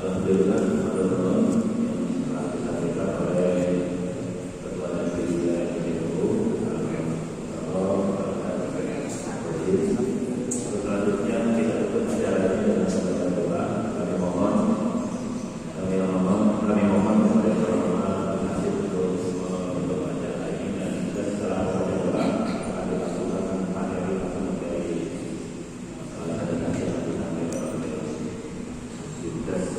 Alhamdulillah, teman-teman yang telah disampaikan oleh Ketua dan Ketua NGO, selanjutnya kita tutup acara ini dengan membaca doa. Kami mohon kepada Tuhan nasib terus menutup acara ini, dan juga setelah membaca doa akan dilakukan materi dari ada nasihat yang disampaikan oleh Yunus.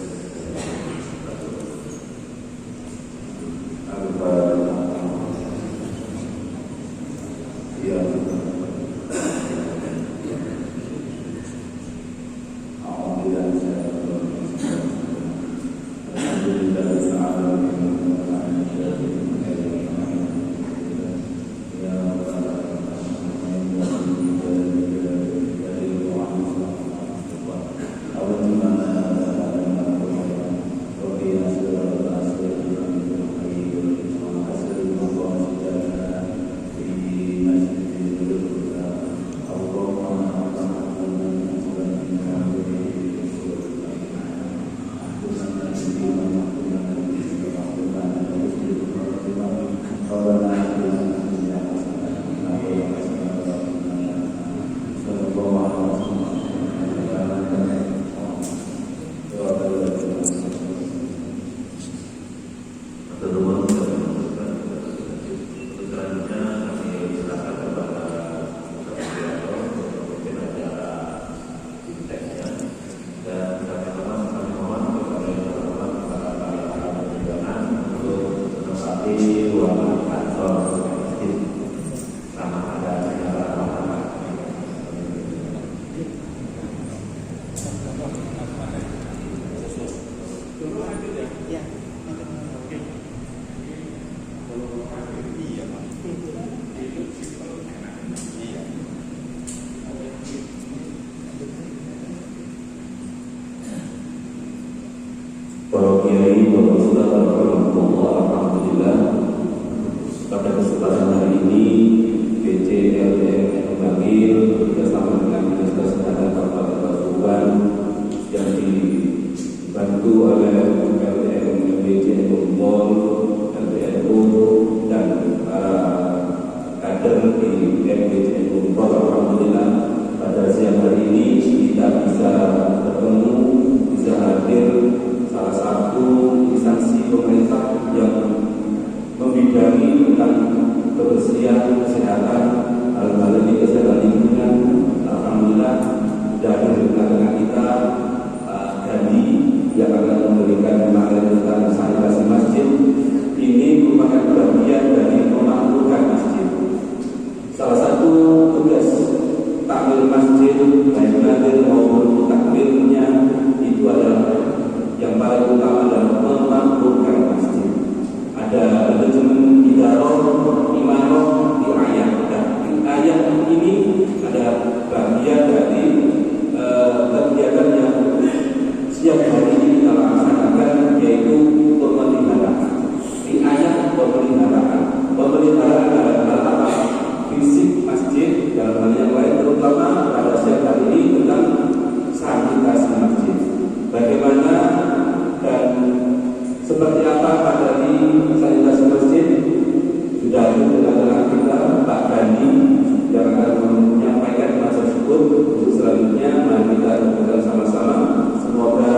Para kiai, bapak saudara, alhamdulillah, pada kesempatan hari ini BC LDM Bangil bekerjasama dengan Dinas Kesehatan Kabupaten Pasuruan yang dibantu oleh LDM BC Kumpul, LDMU dan para kader di MBC Kumpul. Alhamdulillah, pada siang hari ini kita bisa bertemu, bisa hadir salah satu instansi pemerintah yang membidangi tentang kebersihan, kesehatan, hal-hal ini kesehatan lingkungan. Alhamdulillah dari tengah-tengah kita Gandhi yang akan memberikan materi tentang sanitasi masjid. Ini merupakan bagian dari memakmurkan masjid. Salah satu tugas takmir masjid, baik nadir maupun takmirnya, itu adalah yang paling utama adalah memakmurkan masjid. Ada manajemen idarah, imarah, riayah. Dan ayat ini ada bagian dari kegiatan yang setiap hari ini kita laksanakan, yaitu pemeliharaan. Riayah, pemeliharaan dalam hal apa? Fisik masjid, dalam hal yang lain, terutama pada setiap hari ini tentang sanitasi masjid. Bagaimana dan seperti apa materi sanitasi masjid sudah ada di tengah kita Pak Gandhi yang akan menyampaikan masa tersebut. Untuk selanjutnya mari kita lakukan sama-sama. Semoga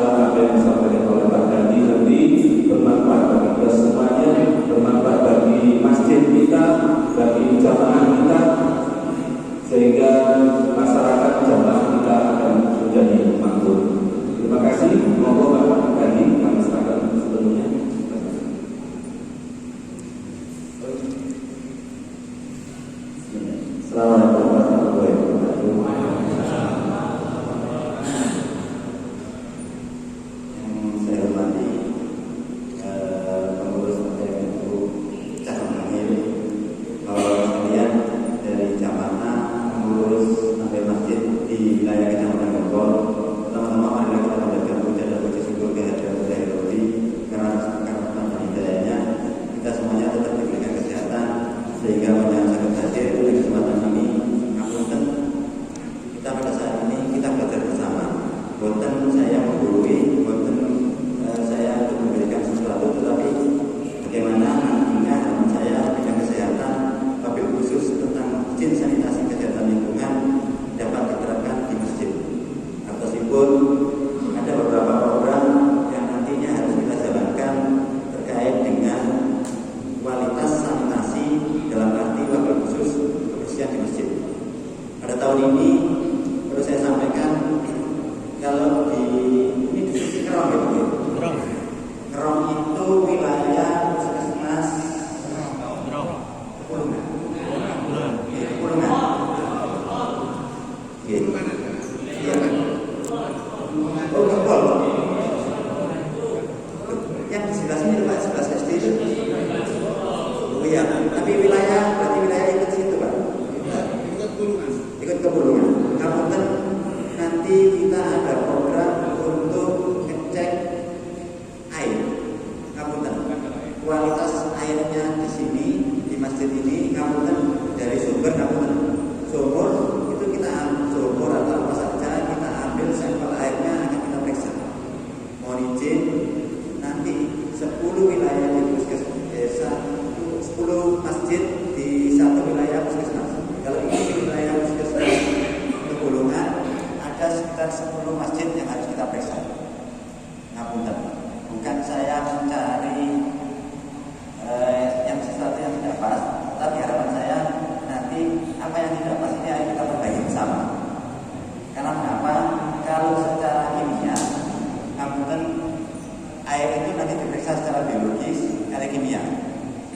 air itu nanti diperiksa secara biologis, kali kimia.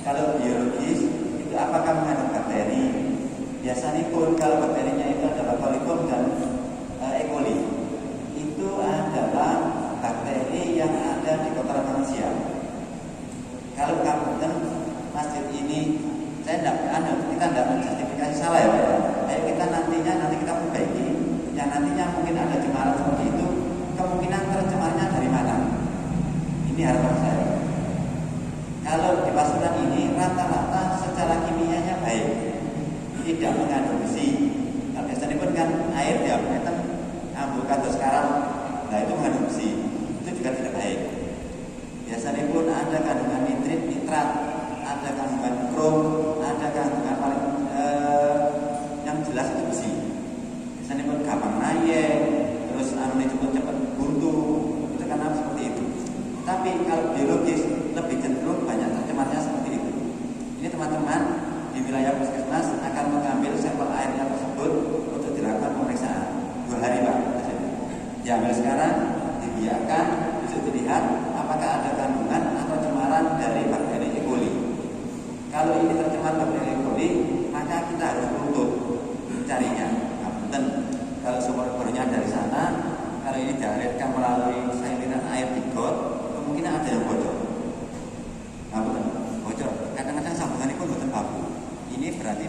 Kalau biologis itu apakah mengandung bakteri? Biasanya pun kalau bakterinya itu adalah coliform dan E. coli, itu adalah bakteri yang ada di kotoran manusia. Kalau kamu masjid ini, kita tidak menjustifikasi salah ya Pak ya. Ayo kita nanti kita perbaiki. Yang nantinya mungkin ada cemaran seperti itu, kemungkinan tercemarnya dari mana? Ini harapan saya. Kalau di pasukan ini rata-rata secara kimianya baik, tidak mengandung besi. Nah, biasanya pun kan air diameter ambil kados sekarang, nah itu mengandung besi, itu juga tidak baik. Biasanya pun ada kandungan nitrit, nitrat, ada kandungan krom, ada kandungan paling yang jelas itu besi. Biasanya pun gampang naik, terus anunya cepat buntu, itu karena seperti itu. Tapi kalau biologis lebih cenderung banyak tercemarnya seperti itu. Ini teman-teman di wilayah puskesmas akan mengambil sampel airnya tersebut untuk dilakukan pemeriksaan 2 hari Pak. Diambil sekarang, dibiarkan, bisa dilihat apakah ada kandungan atau cemaran dari bakteri E. coli. Kalau ini tercemar bakteri E. coli, maka kita harus runtut mencarinya. Nah, kalau sumber-sumbernya dari sana, kalau ini dialirkan melalui saluran air di got, kemungkinan ada yang bocor. Nah, bocor. Kadang-kadang sambungan itu bukan baku. Ini berarti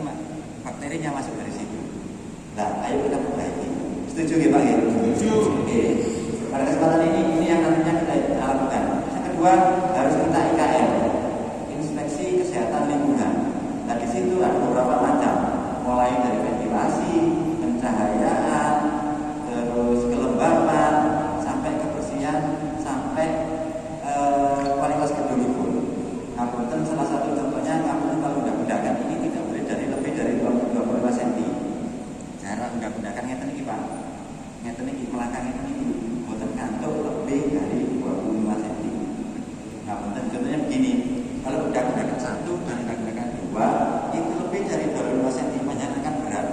bakterinya masuk dari situ. Nah, ayo kita perbaiki. Setuju ya Pak? Setuju. Oke. Pada kesempatan ini yang nantinya kita lakukan. Yang kedua, harus kita IKL, inspeksi kesehatan lingkungan. Nah, di situ ada beberapa macam, mulai dari ventilasi, pencahayaan, terus kelembapan, sampai kebersihan, sampai kualitas gedung itu. Nah, kemudian salah satu contohnya kamu kalau undak-undakan ini tidak boleh lebih dari 25 cm. Cara undak-undakan ngeten iki Pak. Ngeten iki melangkah ngeten iki boten kantuk lebih dari 25 cm. Nah, kemudian contohnya begini. Kalau undak-undakan 1 dan undak-undakan 2 itu lebih dari 25 cm akan berat.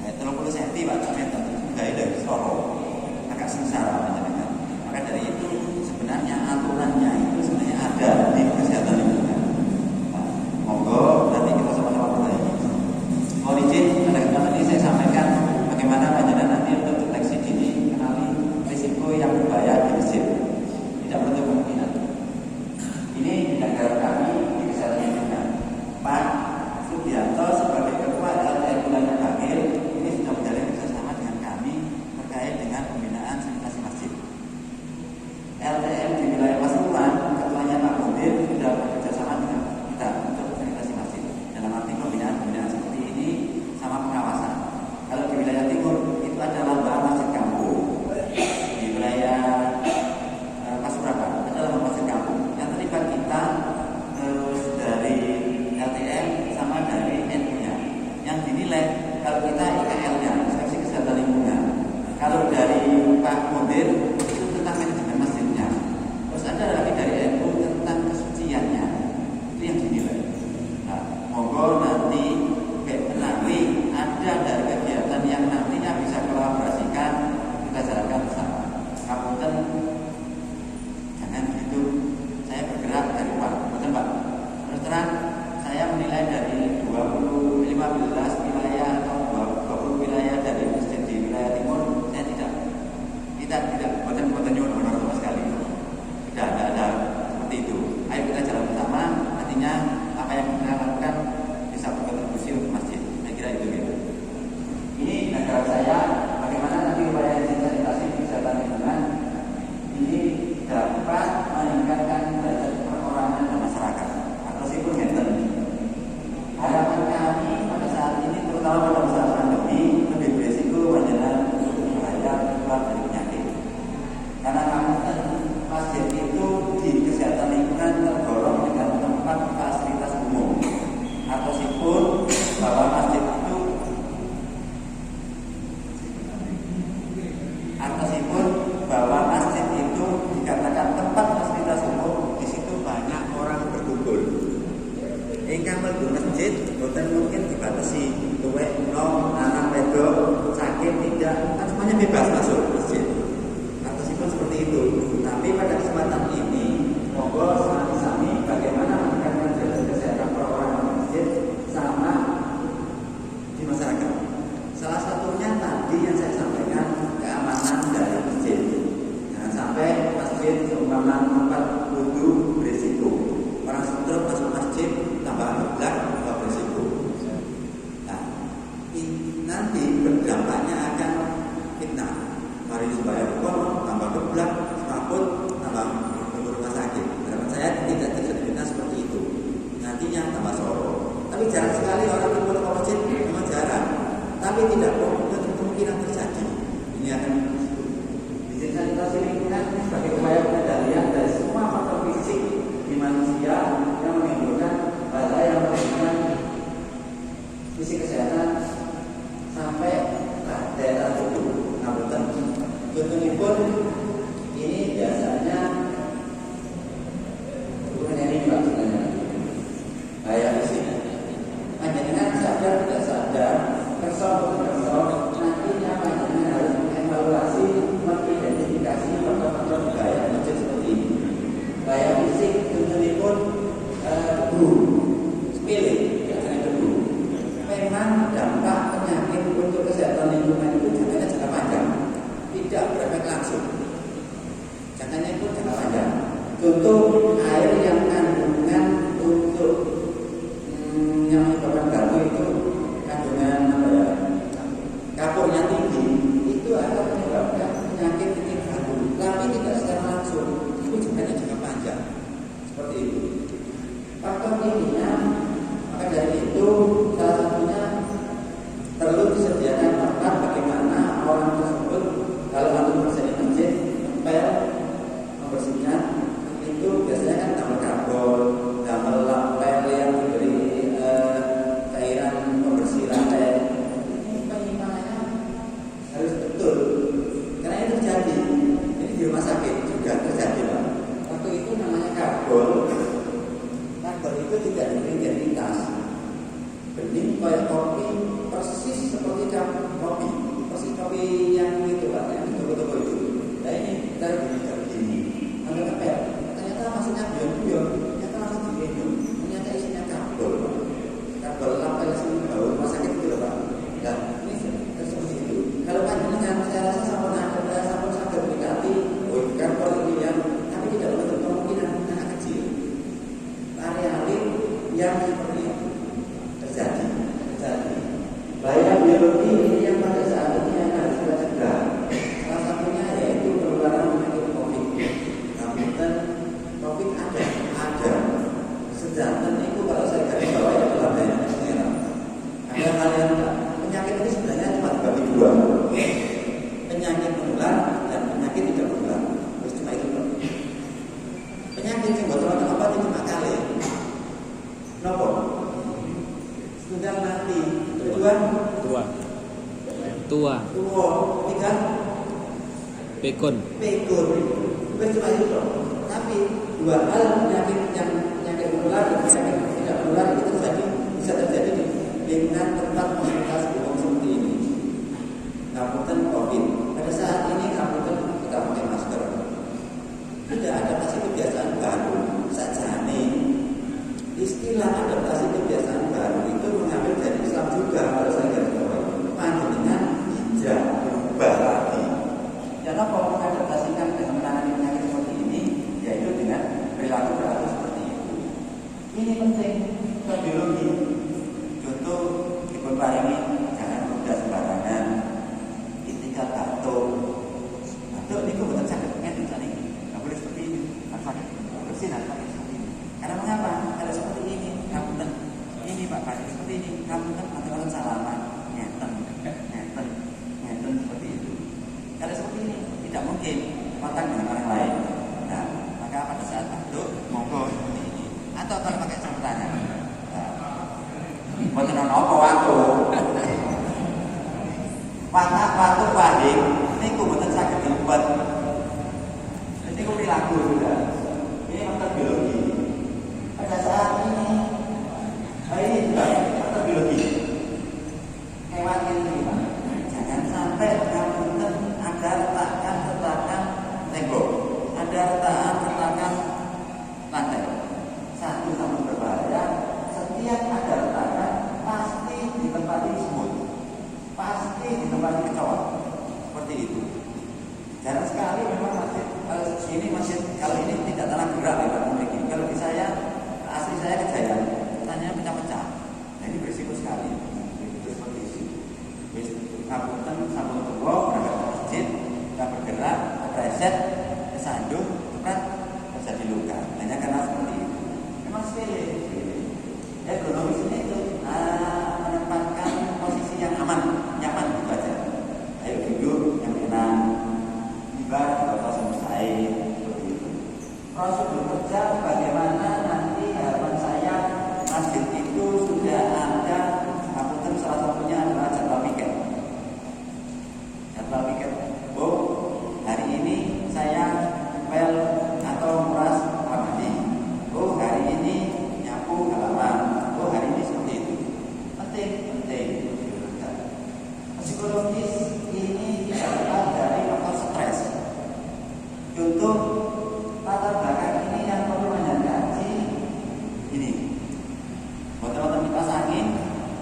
Nah, 30 cm Pak, enggak dari Soro. Agak sengsara menjadikan. Maka dari itu sebenarnya aturannya itu sebenarnya ada di kesehatan lingkungan. Nah, monggo nanti kita sama-sama perbaiki. Mohon izin, pada kesempatan ini saya sampaikan bagaimana panjenengan nanti untuk deteksi dini kenali risiko yang berbahaya di masjid. Tidak menutup kemungkinan. Ini di negara kami di kesehatan lingkungan. Pak Sugianto sebagai ketua LTM wilayah Bangil ini sudah menjalin kerjasama dengan kami terkait dengan pembinaan sanitasi masjid. LTM di wilayah Pasuruan, ketuanya Pak Mudir sudah bekerjasama dengan kita untuk sanitasi masjid. Dalam arti pembinaan seperti ini sama pengawasan. Kalau di wilayah timur itu ada lambang masjid kampung. Di wilayah Pasuruan ada lambang masjid kampung. Yang terlibat kita terus dari LTM sama dari NU-nya. Yang dinilai kalau kita IKL-nya, inspeksi kesehatan lingkungan. Kalau dari Pak Mudir itu tentang manajemen masjidnya. Terus ada lagi dari NU tentang kesuciannya. Itu yang dinilai. Nah, monggo nanti kenali ada dari kegiatan yang nantinya bisa kolaborasikan kita jalankan bersama. Kabupaten jangan begitu. Saya bergerak dari luar, betul Pak. Terus terang saya menilai dari 15 wilayah atau 20 wilayah dari masjid di wilayah timur, saya tidak buatan nyuruh sama sekali. Tidak ada seperti itu. Ayo kita jalan bersama, nantinya apa yang kita lakukan bisa berkontribusi untuk masjid. Saya kira itu gitu. Ini negara saya, bagaimana nanti upaya sanitasi kesehatan lingkungan masjid seumpama tempat wudhu berisiko. Orang stroke masuk masjid tambah geblak tambah berisiko. Nah, nanti berdampaknya akan fitnah. Mari supaya pun tambah geblak, takut tambah rumah sakit. Harapan saya tidak terjadi fitnah seperti itu. Nantinya tambah sorok. Tapi jarang sekali orang timur ke masjid, memang jarang. Tapi tidak kemungkinan terjadi. Ini akan sanitasi lingkungan sebagai upaya pengendalian dari semua faktor fisik di manusia yang menimbulkan hal-hal yang berhubungan fisik kesehatan sampai daya tubuh. Contohnya pun ini biasanya bukan ini Pak sebenarnya kayak fisik. Panjenengan sadar tidak sadar kerso nantinya panjenengan harus mengevaluasi mengidentifikasi faktor-faktor gaya macam seperti ini. Gaya fisik contohnya pun debu, sepele, biasanya debu. Memang dampak penyakit untuk kesehatan lingkungan itu jangkanya jangka panjang, tidak berefek langsung. Jangkanya itu jangka panjang. Contoh air yang kandungan untuk yang menyebabkan baru itu kandungan kapurnya tinggi, itu akan menyebabkan penyakit titik baru, tapi tidak secara langsung. Itu jangkanya jangka panjang, seperti itu. Faktor kimia, maka dari itu salah satunya perlu disediakan tempat bagaimana orang tersebut kalau untuk bersih di masjid, tempel membersihkan itu biasanya kan tambah karbon, tambah lapel yang diberi cairan pembersih lantai. Ini penyimpangannya harus betul, karena itu terjadi. Ini di rumah sakit juga terjadi, Pak. Waktu itu namanya karbon itu tidak identitas. Bening kayak kopi persis seperti kopi, persis kopi yang itu Pak, yang di toko-toko itu. Nah ini kita begini. Ada apa ya? Ternyata maksudnya bion-bion, ternyata langsung diminum. Ternyata isinya karbon, Pak. Karbon lapel sini bau rumah sakit itu loh, Pak. Nah ini seperti itu. Kalau panjenengan saya rasa sampun sakit berkati, karbon ini yang, tapi tidak menutup kemungkinan anak kecil. Area yang seperti itu terjadi. Bahaya biologi ini yang pada saat ini yang harus kita cegah. Salah satunya yaitu penularan penyakit COVID. Namun COVID ada. Sedangkan itu kalau saya garis bawah adalah banyak merah. Ada hal yang penyakit ini sebenarnya cuma dibagi dua. Penyakit menular dan penyakit tidak menular. Terus cuma itu. Penyakit yang buat orang apa itu cuma kali. Nopo. Sudah mati. Kedua. Tiga. Pekun. Bukan cuma itu loh. Tapi dua hal penyakit yang menular dan penyakit tidak menular itu bisa terjadi di lingkungan tempat fasilitas umum seperti ini. Kabupaten COVID. Pada saat ini kabupaten kita pakai masker. Tidak adaptasi kebiasaan baru saja nih. Istilah adaptasi kebiasaan baru itu mengambil dari Islam juga. Kalau saya garis bawahi, panjenengan hijrah berubah lagi. Dan apa mengadaptasikan dengan menangani penyakit seperti ini, yaitu dengan perilaku seperti itu. Ini penting untuk biologi. Contoh dipun paringi jangan mudah sembarangan. Ketika batuk ini kebetulan sakit ngeten tadi. Nggak boleh seperti ini. Harus pakai bersih, harus pakai seperti ini. Karena mengapa? Kalau seperti ini, kabupaten ini Pak pakai seperti ini, kabupaten atau salaman, ngeten seperti itu. Kalau seperti ini tidak mungkin kontak dengan orang lain. Nah, maka pada saat batuk monggo seperti ini. Atau kalau pakai sarung tangan. Mboten ana apa watuk wading niku mboten saged diumpet. Niku perilaku sudah. Ini faktor biologi. Pada saat ini juga faktor biologi. Hewan ini Pak. Jangan sampai kamu ada retakan tembok, ada retakan lantai. Satu sama berbahaya. Setiap ada retakan pasti ditempati semut, pasti ditempati kecoa. Seperti itu. Jarang sekali memang masjid ini masjid sandung, cepat terjadi luka. Hanya karena seperti itu. Memang sepele. Ya kronologis ini itu menempatkan posisi yang aman, nyaman gitu aja. Ayo duduk yang enak, tiba atau selesai seperti itu. Prosedur kerja bagaimana nanti harapan saya masjid itu sudah ada. Apunten salah satunya adalah jadwal piket. Jadwal piket. Oh, hari ini saya pel atau nguras kamar mandi. Oh, hari ini nyapu halaman. Oh, hari ini seperti itu. Penting. Psikologis ini tidak lepas dari faktor stres. Contoh latar belakang ini yang perlu menjadi ini. Buat teman-teman kipas angin,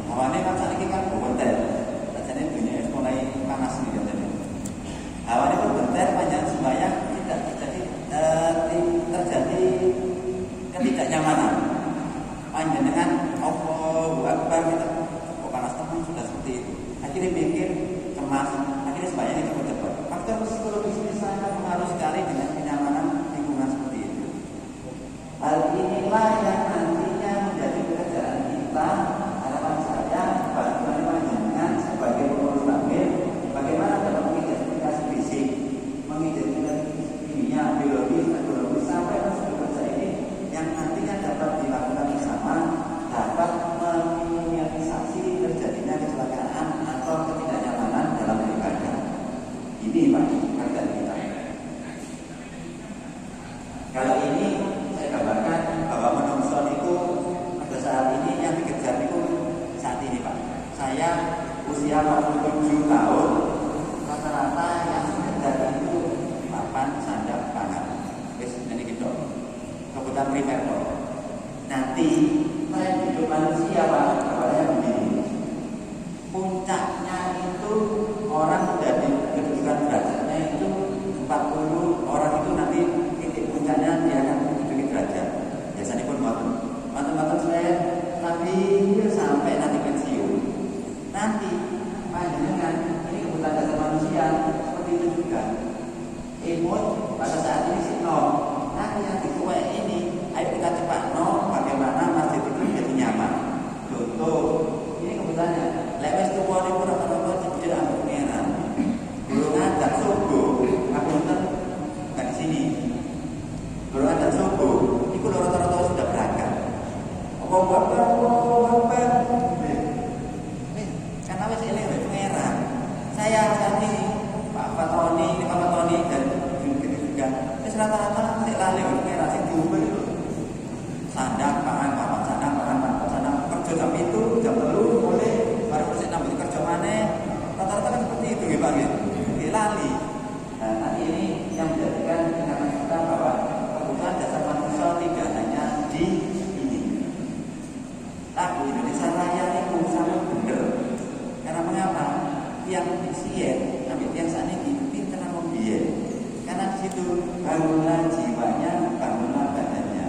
hawane kan saat ini kan berbentar. Jadi dunia mulai panas nih katanya. Hawane berbentar panjang sembahyang tidak terjadi ketidaknyamanan. Panjenengan Allahu Akbar kita kok panas teman sudah seperti itu. Akhirnya mikir cemas, akhirnya sembahyang itu cepat. Faktor psikologis ini sangat pengaruh sekali dengan kenyamanan lingkungan seperti itu. Hal inilah yang nantinya menjadi pekerjaan kita. Harapan saya bagaimana panjenengan sebagai pengurus takmir, bagaimana dalam mengidentifikasi fisik, mengidentifikasi kimia, biologis, ekonomi sampai masuk kerja ini yang nantinya dapat dilakukan bersama, dapat meminimalisasi terjadinya kecelakaan atau ketidaknyamanan dalam beribadah. Ini Pak, kerjaan kita. Kalau ini saya gambarkan bahwa menungso itu pada saat ini yang dikejar itu saat ini Pak. Saya usia 47 tahun, rata-rata yang dikejar itu papan sandang pangan. Wes ini gitu. Kebutuhan primer Pak. Nanti tren hidup manusia Pak, awalnya begini. Puncaknya itu orang sudah di kedudukan derajatnya itu 40 orang itu nanti titik puncaknya dia akan menduduki derajat. Biasanya pun mata saya stabil sampai nanti pensiun. Nanti panjenengan ini kebutuhan dasar manusia seperti itu juga. Imut pada saat ini sih nol. Nanti yang dituai ini, ayo kita cepat nol. Bagaimana masjid itu menjadi nyaman. Contoh, ini kebutuhannya. Lewes tuh wali pun rata-rata tidak ambil pengeran. Belum ada subuh, aku nonton nggak di sini. Belum ada subuh, itu rata-rata sudah berangkat. Karena wes ini pengeran. Saya saat ini Pak Fatoni dan juga, wes rata-rata tidak lali pengeran sih diubah itu. Sandang pangan, papan sandang kerja jam itu jam telu boleh. Baru saya nambah kerja mana, rata-rata kan seperti itu ya Pak ya, lali. Nah nanti ini yang menjadikan kenyaman kita bahwa kebutuhan dasar manusia tidak hanya di ini. Tapi Indonesia Raya itu sangat benar. Karena mengapa? Yang disien, ambil yang saat ini pintar membiayai. Karena di situ bangunlah jiwanya, bangunlah badannya.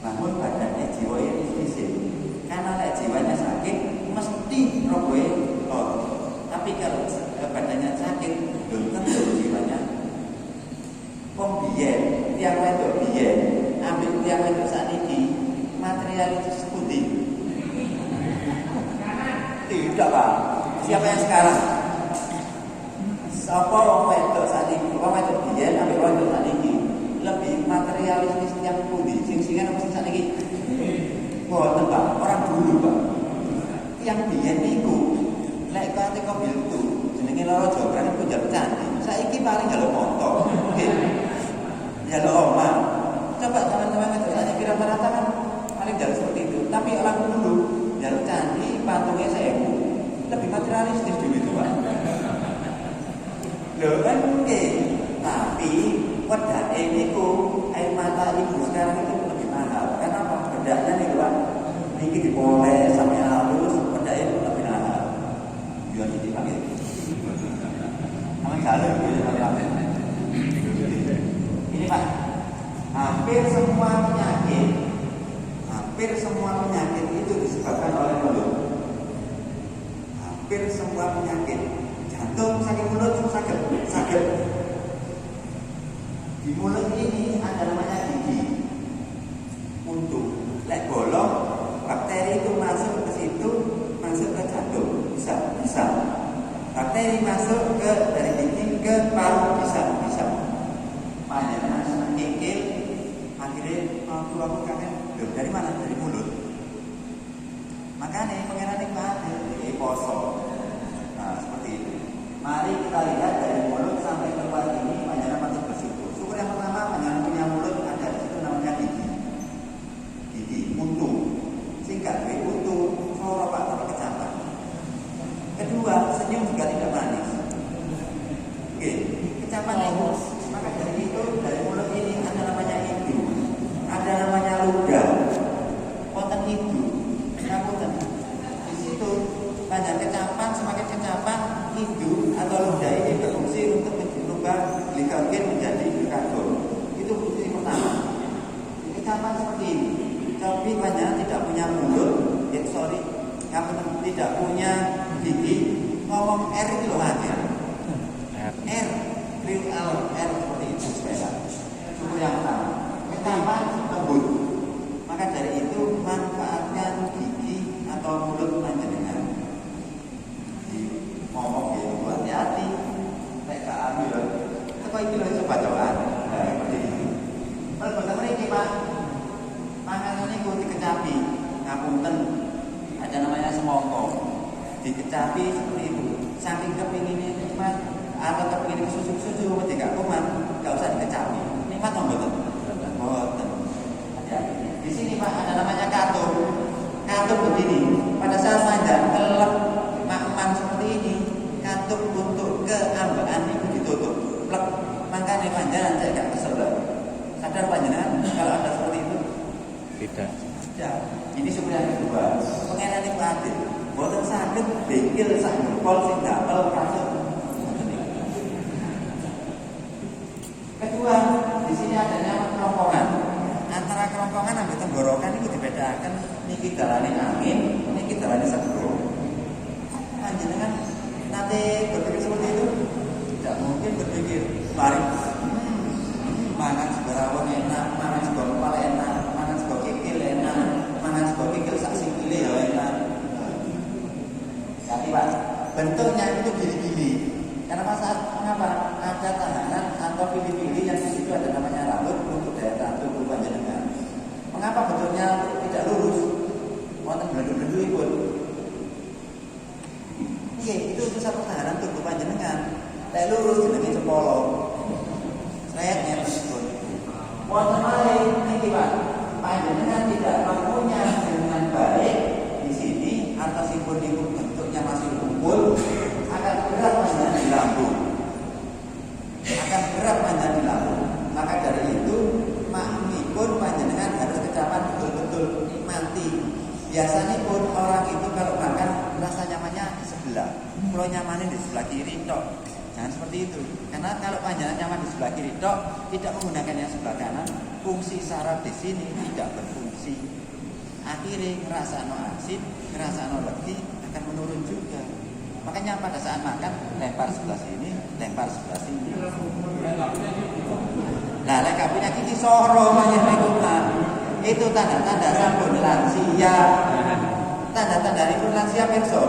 Bangun badannya, jiwa ini fisik. Karena lek jiwanya sakit mesti roboe lor. Tapi kalau badannya sakit belum tentu jiwanya. Pembiyen tiang wedok biyen ambil tiang wedok saat ini materialitas putih. Tidak Pak. Siapa yang sekarang? Siapa orang wedok saat ini? Orang wedok biyen ambil wedok saat ini lebih materialistis tiang putih. Sing-singan apa sing saat ini? Boten Pak, orang dulu Pak. Yang biyen niku lek kate mobil itu jenenge loro jogran iku njaluk candi. Saiki paling njaluk motor. Nggih. Njaluk omah. Coba teman-teman itu saja kira-kira kan paling njaluk seperti itu. Tapi orang dulu njaluk candi patungnya 1000. Lebih materialistis dulu itu Pak. Lho kan nggih. Tapi wedane niku air mata ibu sekarang itu lebih mahal. Karena apa? Bedaknya nih Pak. Niki dipoles sampai halus, bedaknya itu lebih mahal. Biar dipanggil. Aman kalau ini Pak, hampir semua penyakit itu disebabkan oleh mulut. Hampir semua penyakit, jantung sakit mulut sakit. Di mulut ini ada namanya gigi. Untuk lek bolong, bakteri itu masuk ke situ, masuk ke jantung, bisa. Bakteri masuk ke dari gigi ke paru, bisa. Panjangnya kikil, akhirnya aku kangen. Loh, dari mana? Dari mulut. Makanya pengenan nikmati poso. Nah, seperti itu. Mari kita lihat dari mulut sampai keluar ini panjangnya patut bersyukur. Syukur yang pertama, panjang punya mulut ada di situ namanya gigi. Gigi, untu. Singkat, untu, soro pak atau kecapan. Kedua, senyum juga tidak manis. Oke, kecapan itu. Maka dari itu, dari mulut ini ada namanya hidung, ada namanya ludah, konten hidung, ngapunten. Di situ banyak kecapan, semakin kecapan hidung atau ludah ini berfungsi untuk merubah glikogen menjadi glukagon. Itu fungsi pertama. Kecapan seperti ini. Tapi banyak tidak punya mulut, tidak punya gigi, ngomong R itu loh aja. R, R seperti itu sepeda. Syukur yang pertama. Kecapan lembut. Maka dari itu manfaatkan gigi atau mulut panjenengan. Ngomong gitu hati-hati. Nek gak ambil. Kok iki lho coba cobaan. Seperti itu. Perbuatan mriki Pak. Panganan niku dikecapi, ngapunten. Ada namanya semongko. Dikecapi seperti itu. Saking kepingine nikmat atau kepingin susu-susu mesti gak kuman, gak usah dikecapi. Nikmat mboten? Mboten. Hati-hati. Di sini Pak ada namanya katup. Katup begini. Pada saat panjang kelep makman seperti ini, katup untuk keambaan itu ditutup. Plek. Makanya panjang saya gak kesel. Sadar panjenengan kalau ada seperti itu? Tidak. Ya, ini syukur yang kedua. Pengenan itu adil. Boten saged bengkel sak jempol sing dapel kasut. Kedua, di sini adanya kerongkongan. Antara kerongkongan dan tenggorokan itu dibedakan. Niki dalane angin, niki dalane segera. Panjenengan nanti berpikir seperti itu? Tidak mungkin berpikir mari mangan sebarawon enak, mangan sebuah kepala enak, mangan sebuah kikil enak, mangan sebuah kikil sak sikile ya enak. Tapi Pak, bentuknya itu gili-gili. Karena mengapa? Ada tahanan atau pilih-pilih yang di situ ada namanya rambut untuk daya tahan tubuh panjenengan. Mengapa bentuknya tidak lurus? Wonten blendu-blendu pun. Iya, itu pusat pertahanan tubuh panjenengan. Lek lurus jenenge cepolo. Slayaknya tersebut. Wonten malih niki Pak, panjenengan tidak mampunya dengan baik di sini atasipun itu bentuknya masih kumpul, akan berat panjenengan di lambung. Akan berat panjenengan di lambung. Maka dari itu makmipun panjenengan harus kecapan betul-betul nikmati. Biasanya pun orang itu kalau makan rasa nyamannya di sebelah. Kalau nyamannya di sebelah kiri tok. Jangan seperti itu. Karena kalau panjenengan nyaman di sebelah kiri tok, tidak menggunakan yang sebelah kanan, fungsi saraf di sini tidak berfungsi. Akhirnya ngerasano asin, ngerasano letih akan menurun juga. Makanya pada saat makan lempar sebelah sini, lempar sebelah sini. Nah, lek punya kiki soro panjenengan itu tanda-tanda sampun lansia. Tanda-tanda itu lansia perso.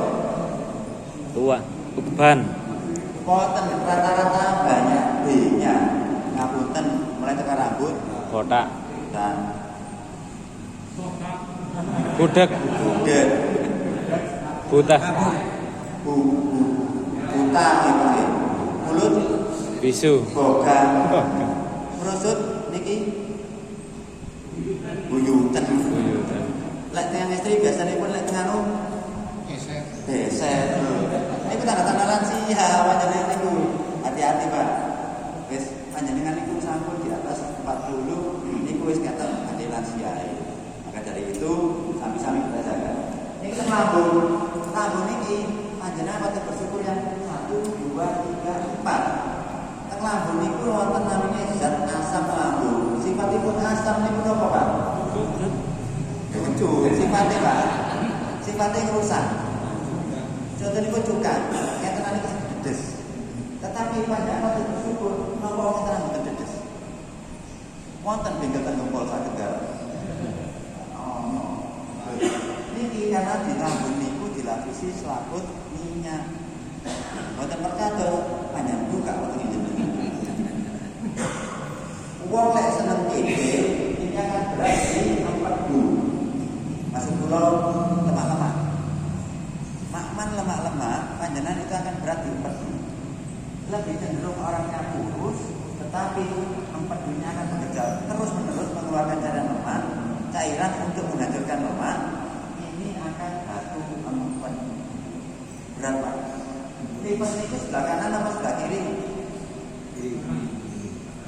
Tua, uban. Boten rata-rata banyak B-nya. Ngapunten mulai tekan rambut, Kotak. dan Budek. budek, Buta. buta gitu sih. Mulut Bisu. boga. Merusut niki buyutan. Lek tiyang istri biasanya pun lek tengah beset. Itu tanda-tanda lansia panjenengan niku. Hati-hati Pak. Wis panjenengan niku sampun di atas 40 niku wis katon ade lansia. Maka dari itu sami-sami kita jaga. Niki lambung. Lambung niki panjenengan patut bersyukur yang 1, 2, 3, 4. Teng lambung niku wonten namanya zat asam lambung. Sifatipun asam niku napa Pak? Kecut. Sifatnya Pak. Sifatnya ngerusak. Contoh niku cuka, yang tenan iki dedes. Tetapi panjenengan patut bersyukur napa wong tenan mboten dedes. Wonten bengkel teng gempol saged garap. Oh. Niki karena di lambung niku dilapisi selaput minyak. Mboten perkara panjang buka waktu ini. Wong lek seneng keke, ini akan berarti empedu. Masuk pulau lemak-lemak. Makman lemak-lemak, panjenengan itu akan berat di empedu. Lebih cenderung orangnya kurus, tetapi empedunya akan bekerja terus-menerus mengeluarkan cairan lemak, cairan untuk menghancurkan lemak. Ini akan batu empedu. Berat Pak. Tipes itu sebelah kanan apa sebelah kiri?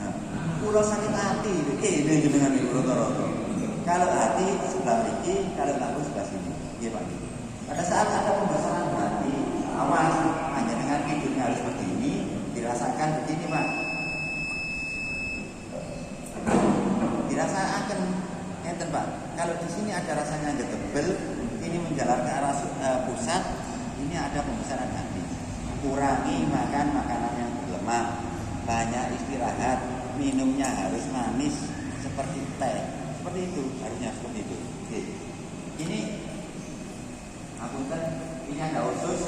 Nah, pulau sakit hati, ini jenengan ibu roto-roto. Kalau hati sebelah kiri, kalau lambung sebelah sini. Iya Pak. Pada saat ada pembesaran hati, awas, hanya dengan tidurnya harus seperti ini, dirasakan begini Pak. Dirasakan, ngeten Pak. Kalau di sini ada rasanya tebel, ini menjalar ke arah pusat, ini ada pembesaran hati. Kurangi makan makanan yang berlemak, banyak istirahat, minumnya harus manis seperti teh, seperti itu harusnya seperti itu. Oke. Ini ini ada usus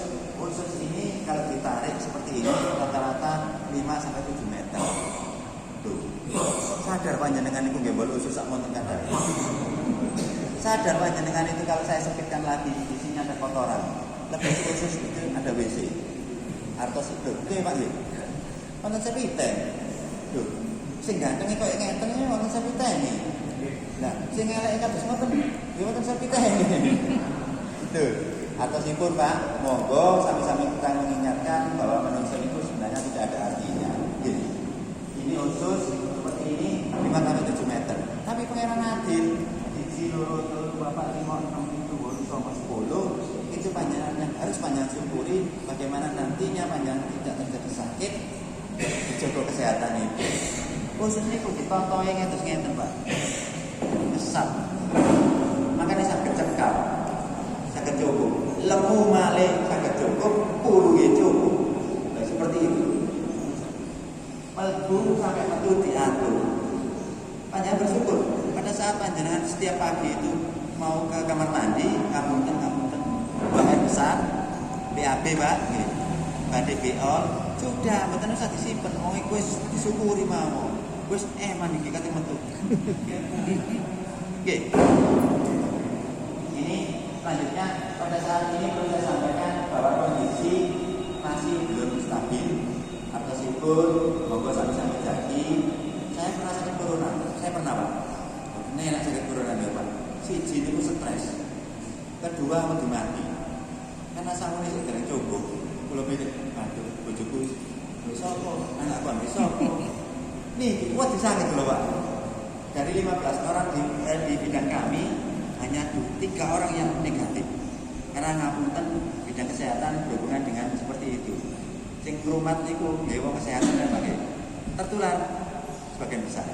ini kalau ditarik seperti ini rata-rata 5-7 meter. Tuh, sadar panjenengan itu gembol usus sak monten kadang. Sadar panjenengan itu kalau saya sempitkan lagi di sini ada kotoran, lebih usus itu ada WC. Artos itu, oke Pak ya. Wonten sepiten. Lho, sing ganteng kok ngeten iki wonten sepiten iki. Lah, sing elek kados ngoten, ya wonten sepiten iki. Tuh, artosipun Pak, monggo sami-sami kita mengingatkan bahwa manusia itu sebenarnya tidak ada artinya. Gini. Ini usus seperti ini 5-7 meter. Tapi pangeran adil, siji loro telu papat 5 6 7 8 9 10 itu panjangnya harus panjang syukuri bagaimana nantinya panjang tidak terjadi sakit, dijaga kesehatan itu. Khususnya itu ditontonin ngeten Pak, besar. Makanya sakit cekap, sakit cukup, lemu malih sakit cukup, puluhnya cukup. Nah, seperti itu. Melbu sampai metu diatur. Panjang bersyukur pada saat panjenengan setiap pagi itu mau ke kamar mandi, ngapunten buang air besar, BAB Pak, gitu. Badai beol, sudah, mboten usah disimpen. Oh, iku wis disyukuri mawon. Wis eman iki kate metu. Oke. Ini selanjutnya pada saat ini perlu saya sampaikan bahwa kondisi masih belum stabil. Artosipun, monggo sami-sami jagi. Saya pernah sakit corona. Saya pernah Pak. Ini enak sakit corona ya Pak. Siji niku stres. Kedua mau mati. Karena sanggune sing dereng coba. Kula mikir, aduh bojoku wis sapa? Anakku ambek sapa? Nih, kuat disakit lho Pak. Dari 15 orang di bidang kami hanya 3 orang yang negatif. Karena ngapunten bidang kesehatan berhubungan dengan seperti itu. Sing ngrumat niku nggih wong kesehatan dan pakai tertular sebagian besar.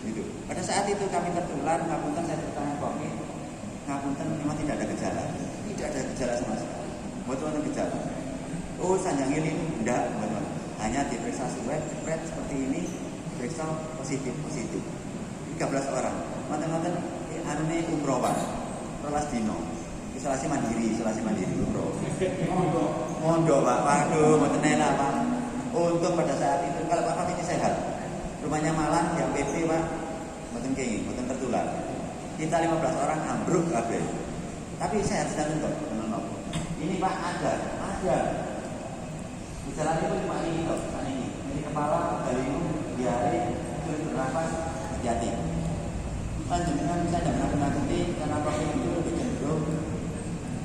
Gitu. Pada saat itu kami tertular, ngapunten saya bertanya kami, ngapunten memang tidak ada gejala. Tidak ada gejala sama sekali. Mboten ada gejala. Oh, sanjang ini enggak, benar. Hanya diperiksa swab seperti ini, periksa positif. 13 orang. Manten-manten anune umrohan. Rolas dino. Isolasi mandiri umroh. Mondok Pak. Waduh, mboten enak Pak. Untung pada saat itu kalau Pak ini sehat. Rumahnya Malang yang PP Pak. Mboten kenging, mboten tertular. Kita 15 orang ambruk kabeh. Tapi sehat sedang kok. Ini Pak ada. Gejala itu cuma ini toh, ini kepala, balinu, diare, sulit bernafas, hati-hati. Lanjutkan saya tidak menakut-nakuti karena COVID itu lebih cenderung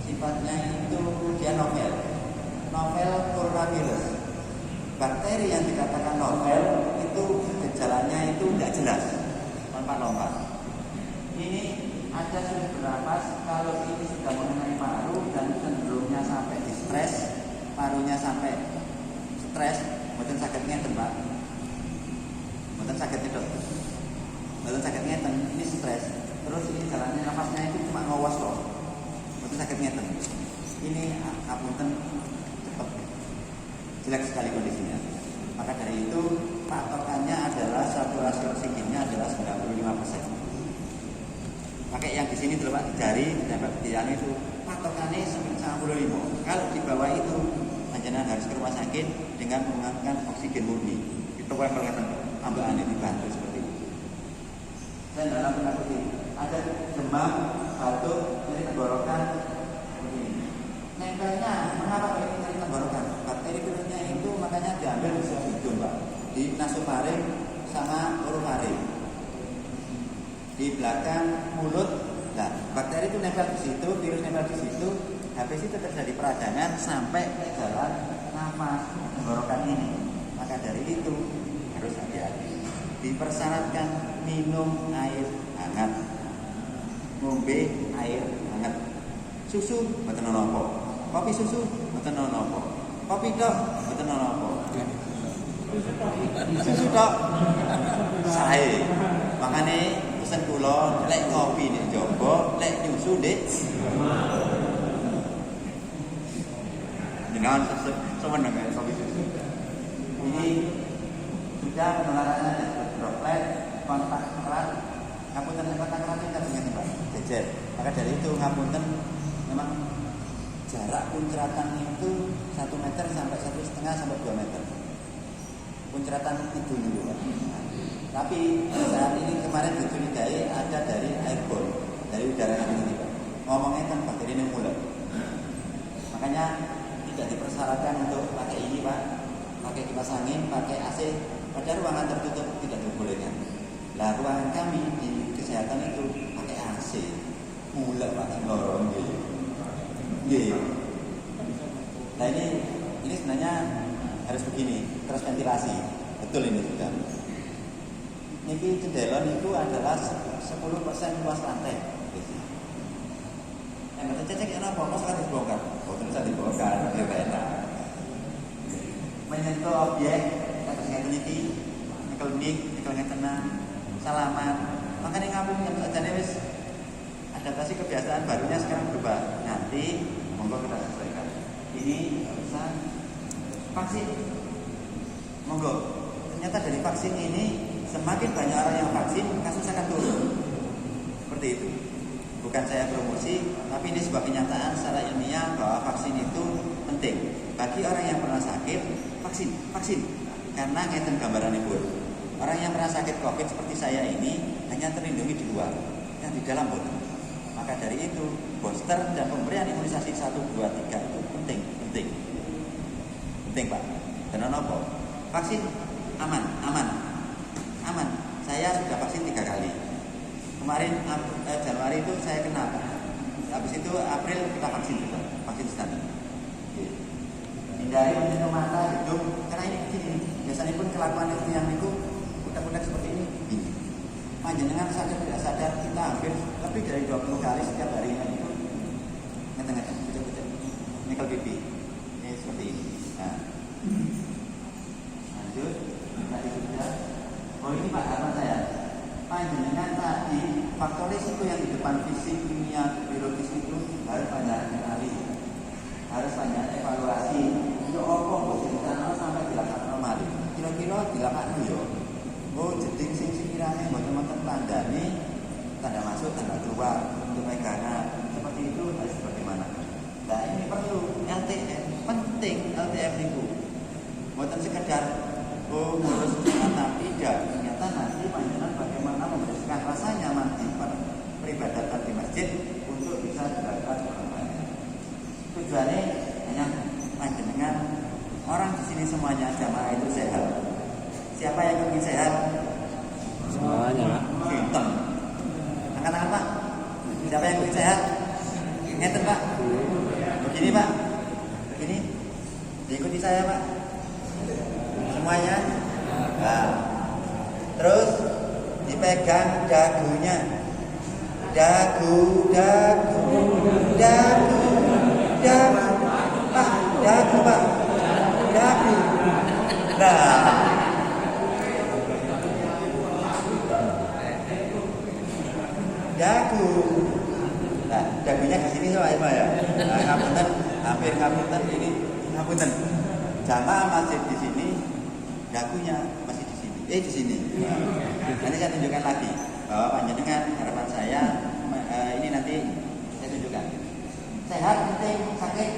sifatnya itu dia novel coronavirus. Bakteri yang dikatakan novel itu gejalanya itu tidak jelas, lompat-lompat. Ini ada sulit bernafas, kalau ini sudah mengenai paru dan cenderungnya sampai distres, parunya sampai stres, mboten saged ngeten Pak. Mboten saged itu. Mboten saged ngeten, ini stres. Terus ini jalannya nafasnya itu cuma ngawas loh. Mboten saged ngeten. Ini apunten cepat. Jelek sekali kondisinya. Maka dari itu patokannya adalah saturasi oksigennya adalah yang di sini dulu Pak, jari ditempel di tiang itu patokannya 95. Kalau di bawah itu panjenengan harus ke rumah sakit dengan menggunakan oksigen murni. Itu yang kelihatan tambahan dibantu seperti itu. Saya tidak nakut-nakuti. Ada demam, batuk, nyeri tenggorokan seperti ini. Nempelnya, mengapa ini nyeri tenggorokan? Bakteri virusnya itu makanya diambil di hidung Pak, di nasofaring sama orofaring. Di belakang mulut, nah bakteri itu nempel di situ, virus nempel di situ, habis itu terjadi peradangan sampai ke jalan nafas tenggorokan ini. Maka dari itu harus hati-hati. Dipersyaratkan minum air hangat, ngombe air hangat, susu mboten napa, kopi susu mboten napa, kopi tok mboten napa, susu tok sae. Makane pesen kula lek kopi nek jaba, lek nyusu nek dengan semeneng kopi susu. Ini sudah penularannya droplet, kontak erat, ngapunten kontak erat itu katanya Pak, jejer. Maka dari itu ngapunten memang jarak punceratan itu 1 meter sampai 1,5 sampai 2 meter. Punceratan itu dulu Pak. Tapi saat ini kemarin dicurigai ada dari airborne, dari udara yang ini Pak. Ngomongnya kan bakteri ini mulut. Makanya tidak dipersyaratkan untuk pakai ini Pak, pakai kipas angin, pakai AC. Pada ruangan tertutup tidak dibolehkan. Lah ruangan kami di kesehatan itu pakai AC. Mulai Pak lorong gitu. Nggih. Nah ini sebenarnya harus begini, terus ventilasi. Betul ini sudah. Niki jendela itu adalah 10% luas lantai. Yang cecek enak apa? Masa dibongkar? Oh, terus dibongkar, enak. Menyentuh objek, kata ngeten iki, nyekel nik, nyekel tenang, salaman. Makanya ngapung yang sajane wis adaptasi kebiasaan barunya sekarang berubah. Nanti monggo kita sesuaikan. Ini urusan vaksin. Monggo. Ternyata dari vaksin ini semakin banyak orang yang vaksin, kasus akan turun. Seperti itu. Bukan saya promosi, tapi ini sebuah kenyataan secara ilmiah bahwa vaksin itu penting. Bagi orang yang pernah sakit, vaksin. Karena ngeten gambaran ibu. Orang yang pernah sakit COVID seperti saya ini hanya terlindungi di luar, yang di dalam boten. Maka dari itu, booster dan pemberian imunisasi 1, 2, 3 itu penting. Penting Pak. Dan apa? Vaksin aman. Saya sudah vaksin 3 kali. Kemarin Januari itu saya kena. Habis itu April kita vaksin juga, vaksin standar. Hindari menyentuh mata, hidung, karena ini begini. Biasanya pun kelakuan yang itu udak-udak seperti ini. Panjenengan sadar tidak sadar kita hampir lebih dari 20 kali setiap harinya itu ngeten-ngeten, pucuk-pucuk, nyekel pipi. Ini seperti ini. Nah, lanjut, tadi sudah. Oh ini Pak harapan saya. Panjenengan tadi faktor risiko yang di depan fisik, kimia, biologis itu harus banyak sekali. Harus banyak evaluasi. Untuk apa bos kita sampai dilakukan normal. Kira-kira dilakukan yo. Oh jeding sing sekiranya macam-macam tanda masuk, tanda keluar, untuk pegangan. Seperti itu harus bagaimana? Nah ini perlu LTF, penting LTF itu. Bukan sekedar ngurus mata tidak. Ternyata nanti panjenengan bagaimana membersihkan rasa nyaman di peribadatan di masjid untuk bisa dilakukan orang lain. Tujuannya hanya panjenengan orang di sini semuanya jamaah itu sehat. Siapa yang ingin sehat? Semuanya Pak. Hitam. Angkat-angkat Pak. Siapa yang ingin sehat? Ngeten Pak. Begini Pak. Begini. Diikuti saya Pak. Semuanya. Nah. Terus dipegang dagunya. Dagu. Pak, dagu Pak. Dagu. Nah. Dagu. Nah, dagunya di sini sama ya. Nah, ngapunten, hampir ngapunten ini ngapunten. Jamaah masjid di sini, dagunya masih di sini. Di sini. Nah, nanti saya tunjukkan lagi bahwa panjenengan harapan saya ini nanti saya tunjukkan. Sehat penting, sakit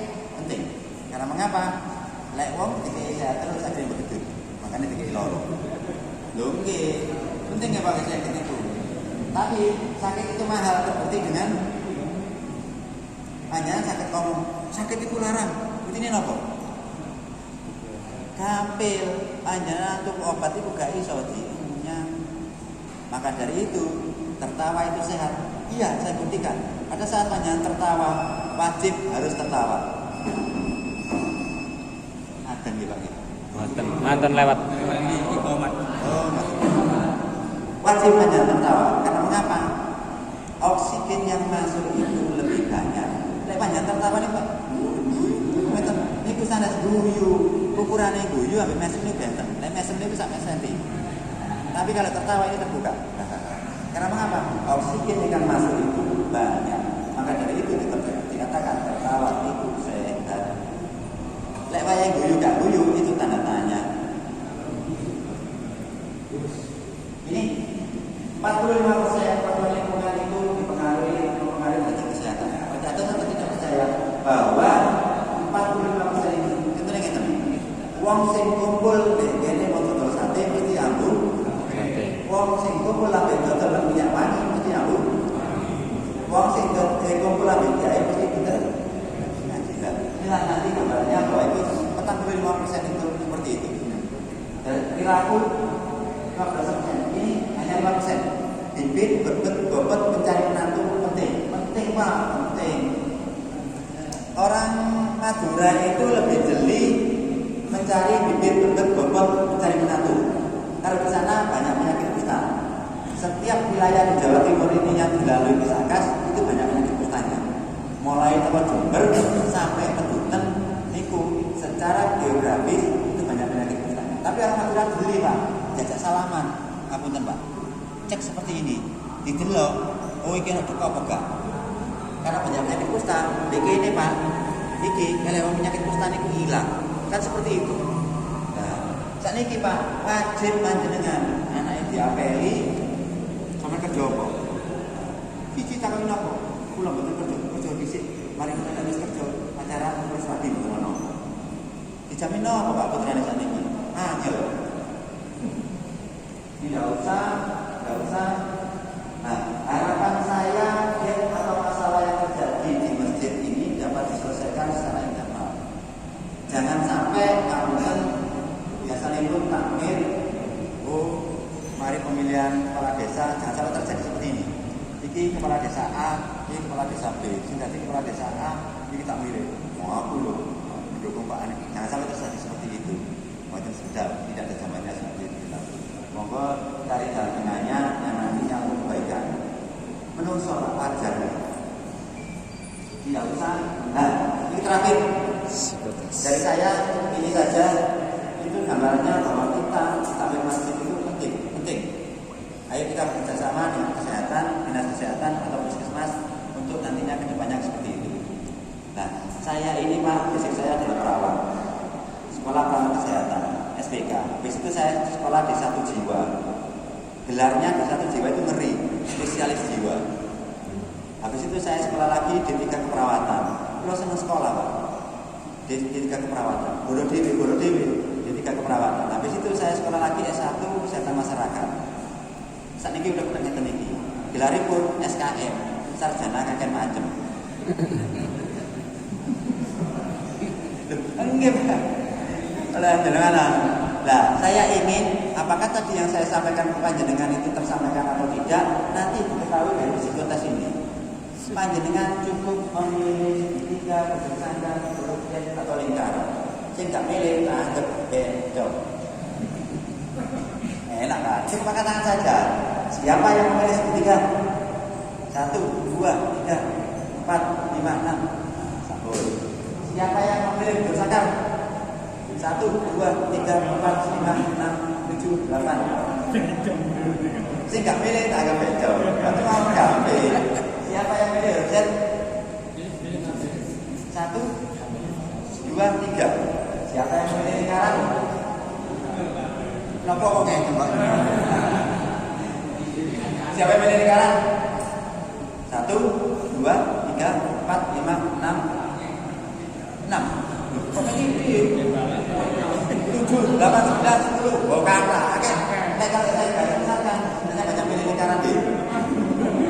penting. Karena mengapa? Lek wong dikei sehat terus ada yang begitu. Makanya dikei loro. Lho nggih, penting ya Pak sakit itu. Tapi sakit itu mahal terbukti dengan hanya sakit ngomong. Sakit itu larang. Buktinya napa? Kapil hanya untuk obat itu gak iso diunyah. Maka dari itu tertawa itu sehat. Iya, saya buktikan. Ada saat panjenengan tertawa, wajib harus tertawa. Adan nggih Pak. Mantan lewat. Oh, wajib panjenengan tertawa. Karena mengapa? Oksigen yang masuk itu lebih banyak. Lek panjenengan tertawa nih Pak. Niku sanes guyu, ukurannya guyu ambek mesem niku benten. Lek mesem niku sak senti. Tapi kalau tertawa ini terbuka. Karena mengapa? Oksigen yang masuk itu banyak. Maka dari itu dikatakan tertawa itu sehat. Lek wayahe guyu gak guyu itu tanda tanya. Ini 45% pertumbuhan lingkungan itu dipengaruhi dengan kesehatan. Tercatat atau tidak percaya bahwa 45% itu ngeten. Wong sing kumpul kene mau dodol sate mesti ambu. Wong sing kumpul ambek dodol minyak wangi mesti ambu. Wong sing kumpul ambek kiai mesti pinter. Inilah nanti gambarnya bahwa itu 45% itu seperti itu. Dan perilaku 15%. Ini hanya 5%. Bibit, bobot mencari menantu penting. Penting Pak, penting. Orang Madura itu lebih jeli mencari bibit, bobot mencari menantu. Kalau di sana banyak penyakit kusta. Setiap wilayah di Jawa Timur ini yang dilalui Sakas itu banyak penyakit kustanya. Mulai tempat Jember sampai ke Banten, niku secara geografis itu banyak penyakit kustanya. Tapi orang Madura jeli Pak, jajak salaman. Ngapunten Pak. Cek seperti ini, didelok, oh iki ana duka apa enggak? Karena banyak penyakit kusta, iki ini Pak. Iki kalau penyakit kusta niku hilang. Kan seperti itu. Nah, sakniki Pak, wajib panjenengan anake diapeli sampe kerja apa? Siji takoni napa? Kula mboten kerja dhisik. Mari kita wis kerja acara wis rapi ngono. Dijamin apa Pak putrane sakniki? Angel. Tidak usah. Nah, harapan saya atau masalah yang terjadi di masjid ini dapat diselesaikan secara internal. Jangan sampai kamu biasanya pun takmir, mari pemilihan kepala desa, jangan sampai terjadi seperti ini. Ini kepala desa A, ini kepala desa B, ini kepala desa A, ini takmir. Mau aku loh mendukung Pak Anies. Jangan sampai terjadi seperti itu. Macam sudah tidak ada zamannya seperti itu. Monggo cari jalan tengahnya yang nantinya untuk kebaikan. Menurut sholat wajar. Tidak usah. Nah, ini terakhir dari saya ini saja. Itu gambarannya bahwa kita sampai masjid itu penting. Ayo kita bekerjasama dengan kesehatan, dinas kesehatan atau puskesmas untuk nantinya kedepannya seperti itu. Nah, saya ini Pak, basic saya adalah perawat, sekolah perawat kesehatan. SPK. Habis itu saya sekolah di Satu Jiwa. Gelarnya di Satu Jiwa itu ngeri, spesialis jiwa. Habis itu saya sekolah lagi di 3 keperawatan. Kalau senang sekolah Pak, di 3 keperawatan. Bodoh dewi, di 3 keperawatan. Habis itu saya sekolah lagi S1 kesehatan masyarakat. Saat ini udah pernah ngeten iki. Gelaripun SKM, sarjana kakek macem. Enggak Pak. Nah, saya ingin apakah tadi yang saya sampaikan ke panjenengan itu tersampaikan atau tidak, nanti diketahui dari psikotes ini. Panjenengan cukup memilih 3 bersandar, berujian atau lingkaran. Saya nggak milih, anggap bedok. Enak kan? Cuma katakan saja. Siapa yang memilih segitiga? 1, 2, 3, 4, 5, 6. Sabun. Siapa yang memilih bersandar? 1, 2, 3, 4, 5, 6, 7, 8. Saya nggak milih, tak agak bedo. Tapi mau gampang. Siapa yang milih urgen? 1, 2, 3. Siapa yang milih lingkaran? Kenapa kok kayak gitu? Siapa yang milih lingkaran? 1, 2, 3, 4, 5, 6. 6. Pokoknya ini 7, 8, 9, 10. Oh kata, oke. Kalau saya baca misalkan, saya baca pilih lingkaran D.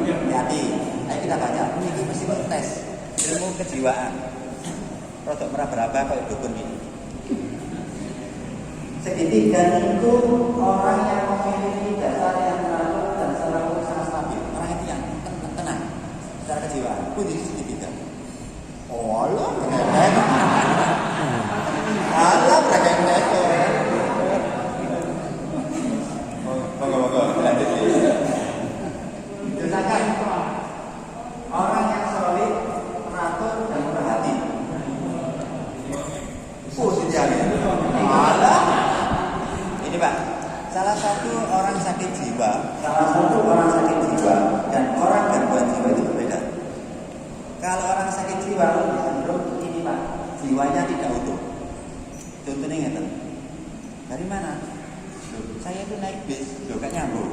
Hati-hati. Ayo kita baca. Ini mesti tes ilmu kejiwaan. Rodok meraba-raba kayak dukun ini. Segitiga itu orang yang memiliki dasar yang teratur dan secara sangat stabil. Orang itu yang tenang secara kejiwaan. Pun jadi segitiga. Oh Allah, Allah beragam-agam. Moga-moga lanjut. Misalkan orang yang solid, teratur dan murah hati. Malah ini Pak, salah satu orang sakit jiwa dan orang gangguan jiwa itu berbeda. Kalau orang sakit jiwa cenderung ini Pak, jiwanya tidak utuh. Contohnya ngeten. Dari mana? Saya itu naik bis, gak nyambung.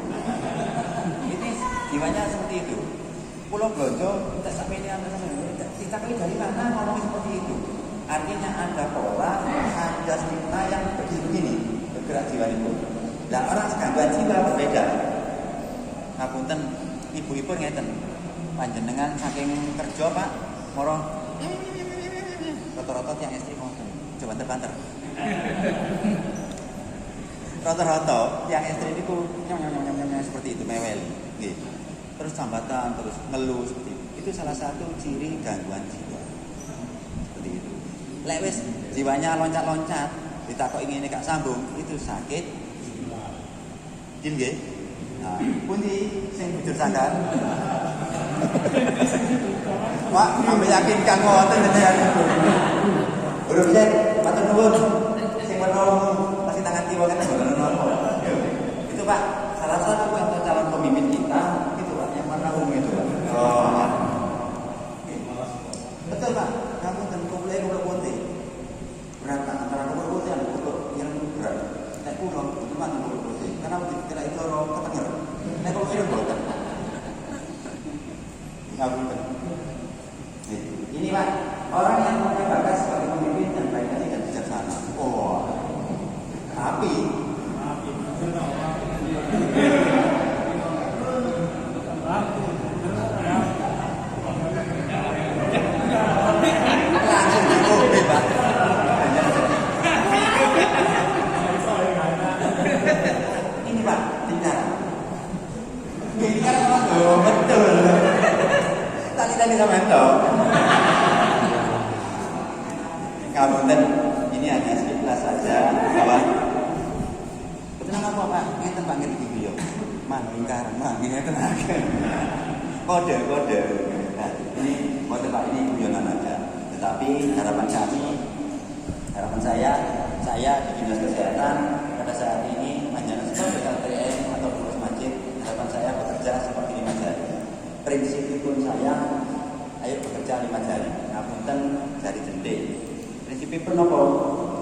Ini jiwanya seperti itu. Pulau Blojo, kita sampai ini kita dari mana ngomong seperti itu? Artinya ada pola, ada stigma yang begini bergerak jiwa itu. Dan orang gangguan jiwa berbeda. Ngapunten ibu-ibu ngeten. Panjenengan saking kerja Pak, moro roto-roto yang istri ngoten. Coba banter-banter. Roto-roto yang istri niku nyong seperti itu meweli. Nggih. Terus sambatan, terus ngeluh seperti itu. Itu salah satu ciri gangguan jiwa. Seperti itu. Lek wis jiwanya loncat-loncat, ditakok ingin gak sambung, itu sakit jiwa. Jin nggih? Nah, pundi sing bujur sadar? Wah, ambil yakin kang ngoten jenengan. Urip set, matur nuwun. Sing menolong masih tangan kiwa kan ngono. Itu Pak, salah satu contoh calon pemimpin kita itu Pak yang mana itu Pak. Oh. Betul Pak, kamu tentu boleh putih. Berat antara kumpul putih dan kumpul yang berat. Nek kulo teman kumpul putih. Karena tidak itu orang ketenger. Nek kulo itu boten. Ngapunten. Ini Pak, orang yang punya bakat sebagai pemimpin dan baik hati dan bijaksana. Oh. Tapi langsung dikopi Pak. Ini Pak, bicara. Ini kan betul. Tadi sama itu. Ngapunten, ini hanya sekilas saja bahwa tenang apa Pak? Ngeten Pak ngerti video. Mang lingkaran, mang ini tenang. Kode. Nah, ini kode Pak ini guyonan aja. Tetapi harapan saya di Dinas Kesehatan pada saat ini Panjenengan sebagai LTM atau pengurus masjid, harapan saya bekerja seperti 5 jari. Prinsipipun saya, ayo bekerja 5 jari. Ngapunten jari jendhe. Prinsipipun napa?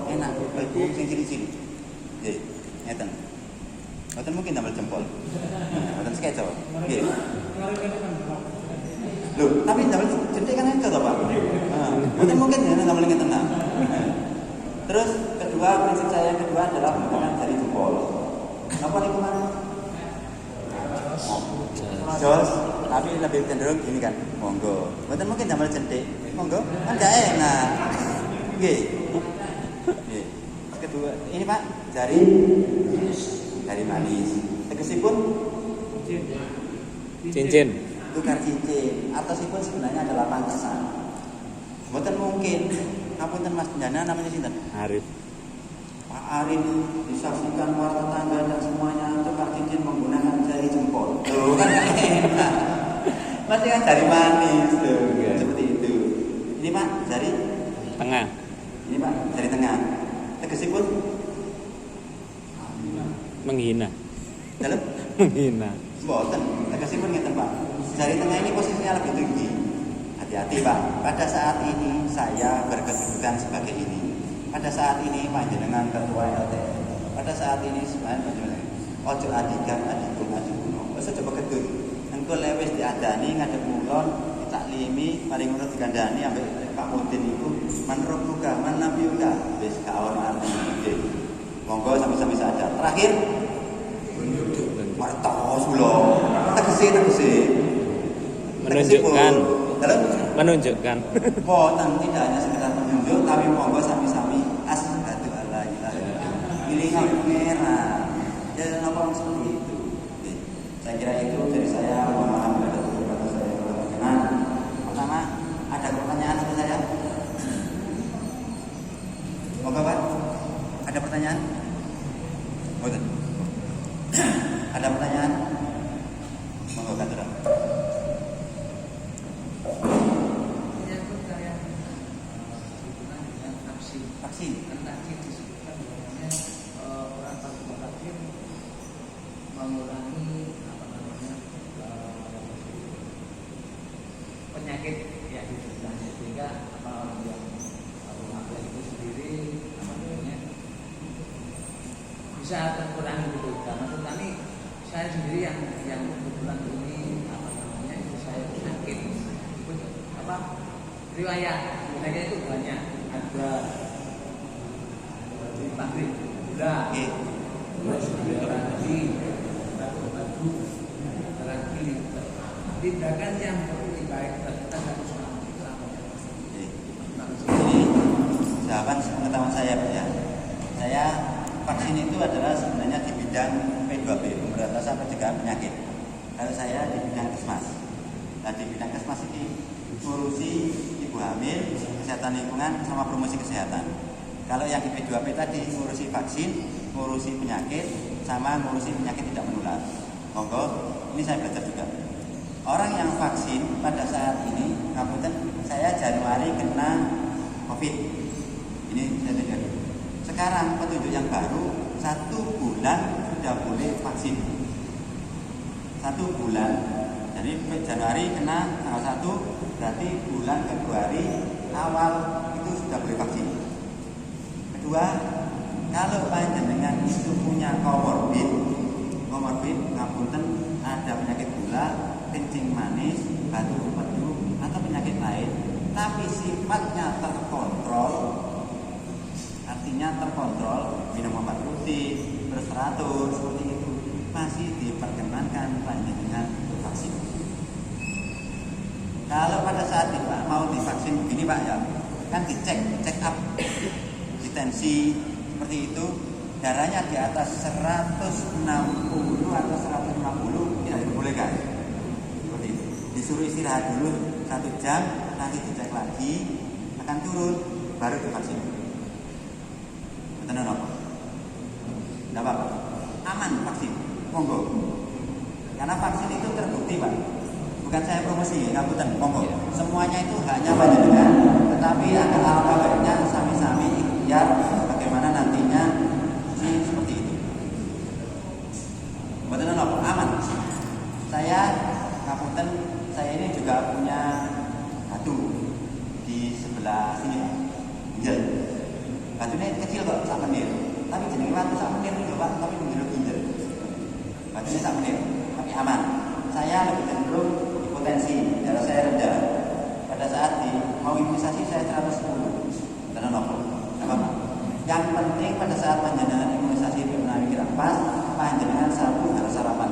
Enak, baik sing ciri-ciri. Nggih, ngeten. Mboten mungkin damel jempol. Mboten skeco. Nggih. Loh, tapi damel jendhe kan eco to, Pak? Heeh. Mboten mungkin ya damel ngeten. Terus prinsip saya yang kedua adalah menggunakan jari jempol. Napa niku Mas? Jos, tapi lebih cenderung gini kan, monggo. Mboten mungkin damel jendhe. Monggo, kan gak enak. Nggih. Nggih. Kedua, ini Pak, jari manis. Tegesipun cincin. Tukar cincin. Atasipun sebenarnya adalah pantesan. Mboten mungkin. Ngapunten Mas Dana namanya sinten? Arif. Pak Arif disaksikan warga tetangga dan semuanya tukar cincin menggunakan jari jempol. Tuh kan enak. Masih kan jari manis tuh. Seperti itu. Ini Pak, jari Tengah. Ini Pak, jari tengah. Tegesipun Menghina. dalam Menghina. Mboten, tegesipun ngeten Pak. Jari tengah ini posisinya lebih tinggi. Hati-hati Pak. Pada saat ini saya berkedudukan sebagai ini. Pada saat ini panjenengan ketua LTM. Pada saat ini sebenarnya panjenengan ojo adikan adikuno. Wis coba kedun. engko lek wis diadani ngadep mulon ditaklimi paling ngono dikandani ambek Pak Mudin iku manruk buka man nabi uka wis gak ono arti iki. Monggo sami-sami saja. Terakhir martos kula. Tegese. Menunjukkan. Dalam Menunjukkan. boten tidak hanya sekedar menunjuk tapi monggo sami-sami asyhadu alla ilaha illallah. Pilih merah. Ya napa seperti itu. Oke. Saya kira itu dari saya. Mohon maaf bila ada kata saya yang kurang berkenan. Pertama, ada pertanyaan untuk saya? Monggo Pak. Ada pertanyaan? Boten. Ada pertanyaan? Monggo Katra. Vaksin. Orang tanpa vaksin mengurangi penyakit ya di sekitarnya, sehingga orang yang mengambil itu sendiri bisa terkurangi gitu. Dan maksud kami saya sendiri yang kebetulan ini itu saya sakit riwayat sebenarnya itu banyak, ada di pabrik gula, terus ada lagi batu tindakan yang lebih baik kita harus melakukan. Ini jawaban pengetahuan saya Pak ya. Saya vaksin itu adalah sebenarnya di bidang P2P, pemberantasan pencegahan penyakit. Kalau saya di bidang Kesmas. Nah di bidang Kesmas ini ngurusi ibu hamil, kesehatan lingkungan sama promosi kesehatan. Kalau yang di P2P tadi ngurusi vaksin, ngurusi penyakit, sama ngurusi penyakit tidak menular. Monggo, ini saya belajar juga. Orang yang vaksin pada saat ini, ngapunten, saya Januari kena COVID. Ini saya dengar. Sekarang petunjuk yang baru, 1 bulan sudah boleh vaksin. 1 bulan. Jadi Januari kena tanggal 1, berarti bulan Februari awal itu sudah boleh vaksin. Kedua, kalau panjenengan itu punya komorbid, ngapunten, ada penyakit gula, kencing manis, batuk empedu, atau penyakit lain, tapi sifatnya terkontrol, artinya terkontrol, minum obat rutin, berteratur, seperti itu, masih diperkenankan panjenengan untuk vaksin. Kalau pada saat mau divaksin begini Pak ya, kan check up, tensi seperti itu, darahnya di atas 160 atau 150 tidak diperbolehkan. Seperti itu. Disuruh istirahat dulu 1 jam, nanti dicek lagi, akan turun, baru divaksin. Betul apa? Tidak apa-apa. Aman vaksin, monggo. Karena vaksin itu terbukti Pak. Bukan saya promosi, ngapunten, monggo. Semuanya itu hanya panjenengan, tetapi ada alangkah baiknya sami-sami ikhtiar bagaimana nantinya seperti itu. Betul apa? Aman. Saya ngapunten, saya ini juga punya batu di sebelah sini. Ginjal. Batunya kecil kok, sak menir. Tapi jenenge batu sak menir itu Pak, tapi menjeluk ginjal. Batunya sak menir, tapi aman. Saya lebih cenderung hipotensi, darah saya rendah. Pada saat mau imunisasi saya 110. Karena nopo. Apa? Yang penting pada saat panjenengan imunisasi pneumonia kira pas, panjenengan satu harus sarapan.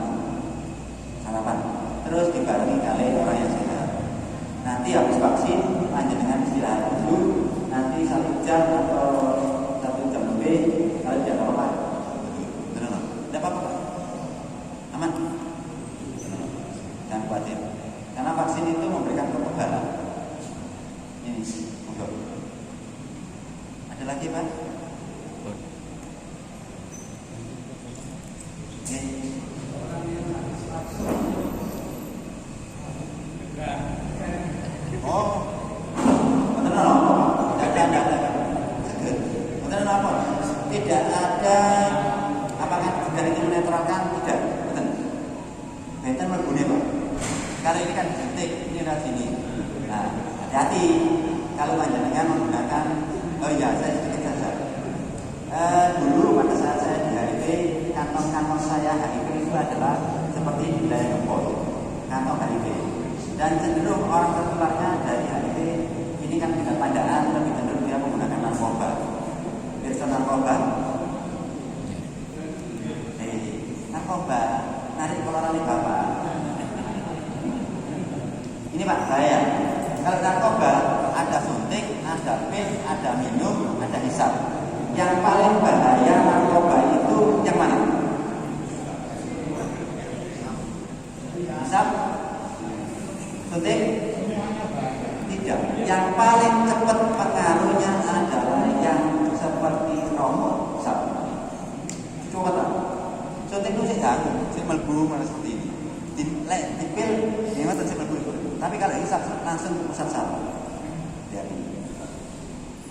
Terus dibarengi kali orang yang sehat. Nanti habis vaksin panjenengan istirahat dulu. Nanti 1 jam atau 1 jam lebih kalau tidak apa-apa. Benar? Tidak apa-apa. Aman. Jangan khawatir. Karena vaksin itu memberikan kekebalan. Ini monggo. Ada lagi Pak? Oke. Oh, betul apa? Tidak ada. Betul apa? Tidak ada. Apakah juga itu menetralkan? Tidak. Betul. Benten berguna Pak. Kalau ini kan disuntik, ini ada sini. Nah, hati-hati kalau panjenengan menggunakan. Oh iya, saya sedikit saja. Dulu pada saat saya di HIV, kantong-kantong saya HIV itu adalah seperti wilayah kempot. atau HIV. Dan cenderung orang tertularnya dari HIV ini kan dengan pandaan lebih cenderung dia menggunakan narkoba. Biasa narkoba, narkoba, narik kolorani bapak. Ini Pak bahaya. Kalau narkoba ada suntik, ada pil, ada minum, ada hisap. Yang paling bahaya narkoba itu yang mana? Hisap? Suntik? Tidak. Yang paling cepat pengaruhnya adalah yang seperti rokok, hisap. Coba tak? Suntik itu sih jago, sih melbu malah seperti ini. Di pil, ini mah sih melbu. Tapi kalau hisap langsung ke pusat saraf.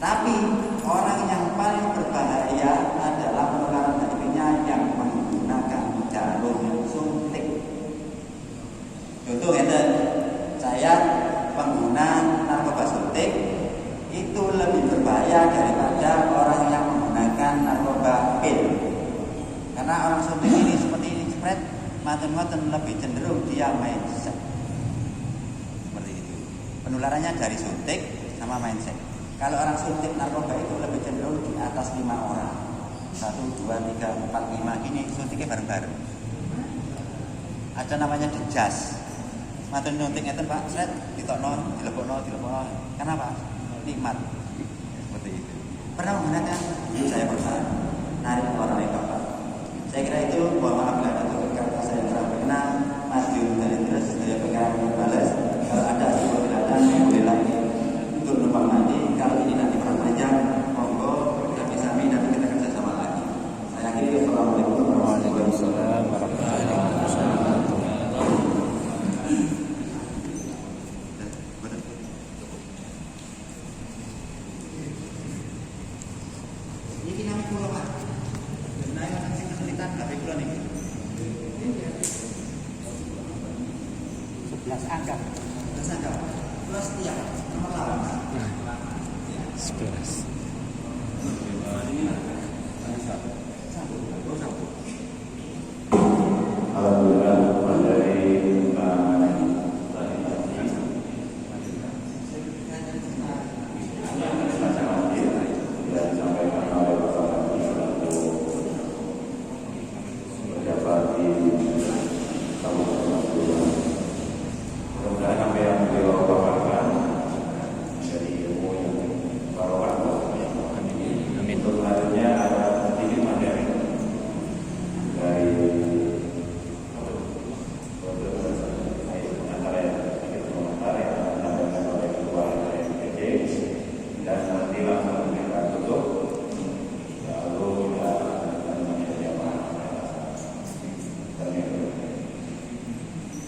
Tapi orang yang paling berbahaya adalah penularan HIV-nya yang menggunakan jarum suntik. Contoh saya pengguna narkoba suntik itu lebih berbahaya daripada orang yang menggunakan narkoba pil. Karena orang suntik ini seperti ini spread, maten-maten lebih cenderung dia mindset. Seperti itu. Penularannya dari suntik sama mindset. Kalau orang suntik narkoba itu lebih cenderung di atas 5 orang. 1, 2, 3, 4, 5 gini suntiknya bareng-bareng. Ada namanya dejas. Maten suntik ngeten Pak, sret ditokno, dilebokno. Kenapa? Nikmat. Seperti itu. Pernah menggunakan? Saya pernah. Narik orang itu Pak. Saya kira itu, mohon maaf bila ada kata saya kurang berkenan. Mas Yun dari terus saya pengen balas. Kalau ada sebuah kelihatan boleh lagi untuk numpang nanti. Kalau ini nanti kurang panjang, monggo kami sami nanti kita kerja sama lagi. Saya akhiri. Assalamualaikum warahmatullahi wabarakatuh. Ini kami pulau Pak. Benar yang sing kesulitan kabeh kula niki. 11 angka. 11 angka. Plus tiap nomor lawan. 11. Alhamdulillah.